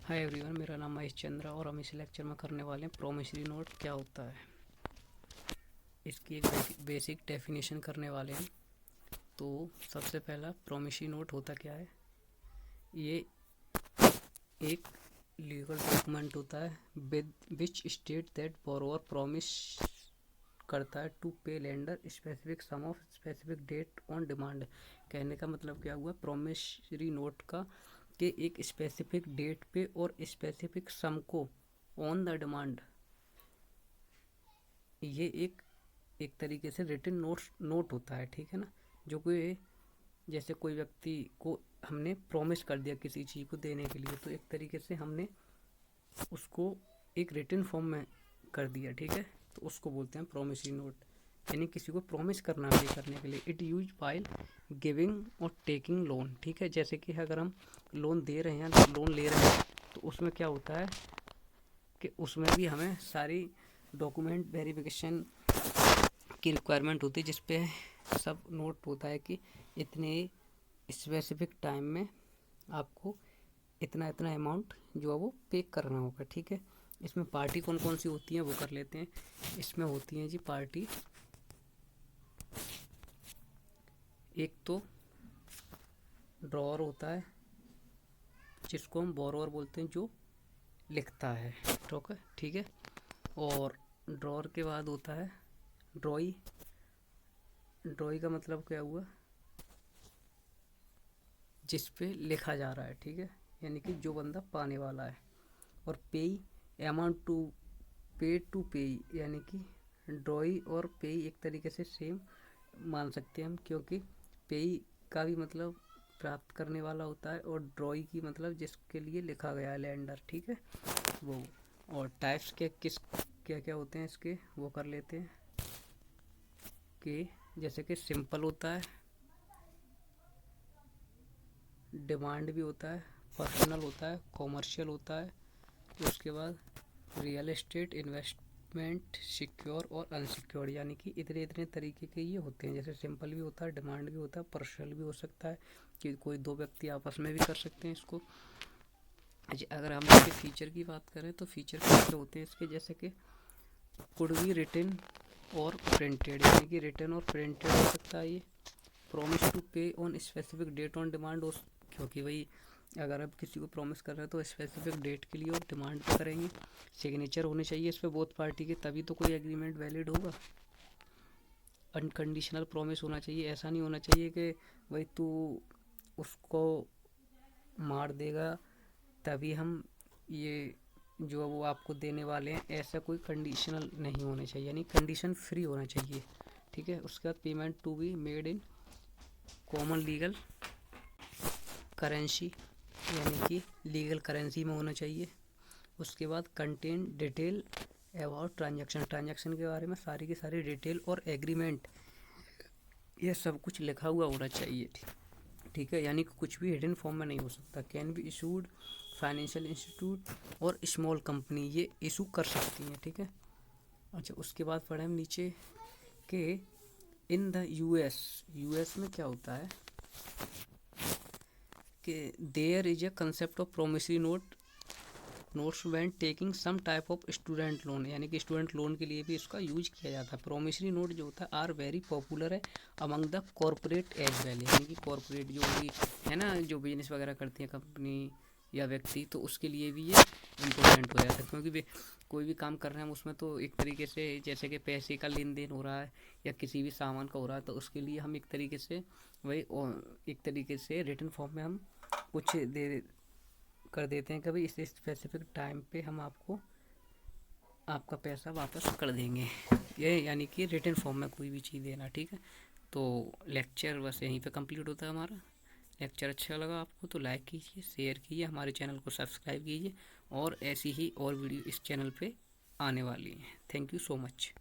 Hi everyone, मेरा नाम महेश चंद्रा और हम इस लेक्चर में करने वाले हैं प्रोमिसरी नोट क्या होता है। इसकी एक बेसिक डेफिनेशन करने वाले हैं। तो सबसे पहला प्रोमिसरी नोट होता क्या है। ये एक लीगल डॉक्यूमेंट होता है with which state that borrower promise करता है to pay lender specific sum of specific date on demand. कहने का मतलब क्या हुआ प्रोमिसरी नोट का कि एक स्पेसिफिक डेट पे और स्पेसिफिक सम को ऑन द डिमांड, ये एक तरीके से रिटन नोट होता है, ठीक है ना। जो कोई जैसे कोई व्यक्ति को हमने प्रॉमिस कर दिया किसी चीज़ को देने के लिए, तो एक तरीके से हमने उसको एक रिटन फॉर्म में कर दिया, ठीक है। तो उसको बोलते हैं प्रोमिसरी नोट, यानी किसी को प्रॉमिस करना है करने के लिए। इट यूज वाइल गिविंग और टेकिंग लोन, ठीक है। जैसे कि अगर हम लोन दे रहे हैं, लोन ले रहे हैं, तो उसमें क्या होता है कि उसमें भी हमें सारी डॉक्यूमेंट वेरिफिकेशन की रिक्वायरमेंट होती है, जिसपे सब नोट होता है कि इतने स्पेसिफिक टाइम में आपको इतना इतना अमाउंट जो है वो पे करना होगा, ठीक है। इसमें पार्टी कौन कौन सी होती है वो कर लेते हैं। इसमें होती है जी पार्टी, एक तो ड्रॉअर होता है जिसको हम बोरोवर बोलते हैं, जो लिखता है, ठीक है। और ड्रॉअर के बाद होता है ड्रॉई। ड्रॉई का मतलब क्या हुआ, जिस पे लिखा जा रहा है, ठीक है, यानी कि जो बंदा पाने वाला है। और पेई, अमाउंट टू पेई, यानी कि ड्रॉई और पेई एक तरीके से सेम मान सकते हैं हम, क्योंकि पेई का भी मतलब प्राप्त करने वाला होता है और ड्रॉई की मतलब जिसके लिए लिखा गया है, लेंडर, ठीक है वो। और टाइप्स के क्या क्या होते हैं इसके वो कर लेते हैं कि जैसे कि सिंपल होता है, डिमांड भी होता है, पर्सनल होता है, कॉमर्शियल होता है, उसके बाद रियल एस्टेट, इन्वेस्टमेंट, सिक्योर और अनसिक्योर, यानी कि इतने इतने तरीके के ये होते हैं। जैसे सिंपल भी होता है, डिमांड भी होता है, पर्सनल भी हो सकता है कि कोई दो व्यक्ति आपस में भी कर सकते हैं इसको। अगर हम इसके फीचर की बात करें तो फीचर कैसे होते हैं इसके, जैसे कि कुड बी रिटन और प्रिंटेड, यानी कि रिटन और प्रिंटेड हो सकता है ये। Promise to pay on specific date on demand, क्योंकि भाई अगर आप किसी को प्रॉमिस कर रहे हैं तो स्पेसिफिक डेट के लिए और डिमांड पे करेंगे। सिग्नेचर होने चाहिए इस पर बोथ पार्टी के, तभी तो कोई एग्रीमेंट वैलिड होगा। अनकंडीशनल प्रॉमिस होना चाहिए, ऐसा नहीं होना चाहिए कि भाई तू उसको मार देगा तभी हम ये जो वो आपको देने वाले हैं, ऐसा कोई कंडीशनल नहीं होना चाहिए, यानी कंडीशन फ्री होना चाहिए, ठीक है। उसके बाद payment to be made in common legal currency, यानी कि लीगल करेंसी में होना चाहिए। उसके बाद कंटेन डिटेल अबाउट ट्रांजैक्शन के बारे में सारी की सारी डिटेल और एग्रीमेंट, ये सब कुछ लिखा हुआ होना चाहिए, ठीक है। यानी कि कुछ भी हिडन फॉर्म में नहीं हो सकता। Can be issued financial institute और स्मॉल कंपनी, ये इशू कर सकती हैं, ठीक है। अच्छा, उसके बाद पढ़े हम नीचे कि इन द यूएस में क्या होता है कि there is a concept of promissory notes when taking some type of student loan, यानी कि स्टूडेंट लोन के लिए भी इसका यूज किया जाता है। प्रोमिसरी नोट जो होता है आर वेरी पॉपुलर है among the corporate as well, यानी कि कॉरपोरेट जो भी है ना, जो बिजनेस वगैरह करती है कंपनी या व्यक्ति, तो उसके लिए भी ये इम्पोर्टेंट हो जाता है। क्योंकि कोई भी काम कर रहे हैं हम उसमें, तो एक तरीके से जैसे कि पैसे का लेन देन हो रहा है या किसी भी सामान का हो रहा है, तो उसके लिए हम एक तरीके से वही एक तरीके से रिटन फॉर्म में हम कुछ दे कर देते हैं कि भाई इस स्पेसिफिक टाइम पे हम आपको आपका पैसा वापस कर देंगे, ये यानी कि रिटन फॉर्म में कोई भी चीज़ देना, ठीक है। तो लेक्चर बस यहीं पे कंप्लीट होता है हमारा। लेक्चर अच्छा लगा आपको तो लाइक कीजिए, शेयर कीजिए, हमारे चैनल को सब्सक्राइब कीजिए, और ऐसी ही और वीडियो इस चैनल पे आने वाली हैं। Thank you so much.